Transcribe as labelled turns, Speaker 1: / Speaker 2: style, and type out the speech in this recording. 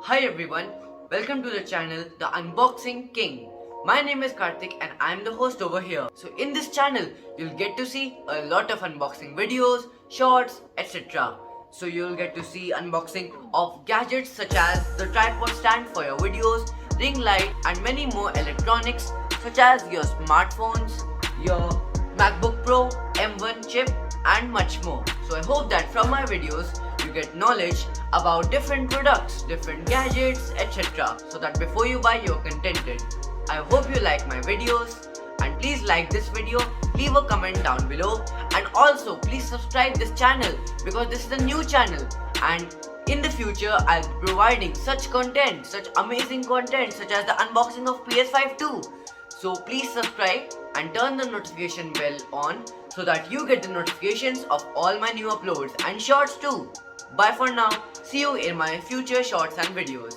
Speaker 1: Hi everyone, welcome to the channel The Unboxing King. My name is Kartik and I'm the host over here. So in this channel, you'll get to see a lot of unboxing videos, shorts, etc. So you'll get to see unboxing of gadgets such as the tripod stand for your videos, ring light and many more electronics such as your smartphones, your MacBook Pro, M1 chip and much more. So I hope that from my videos, you get knowledge about different products, different gadgets, etc. so that before you buy, you're contented. I hope you like my videos and please like this video, leave a comment down below and also please subscribe this channel because this is a new channel and in the future I'll be providing such content, such amazing content such as the unboxing of PS5 too. So please subscribe and turn the notification bell on so that you get the notifications of all my new uploads and shorts too. Bye for now. See you in my future shorts and videos.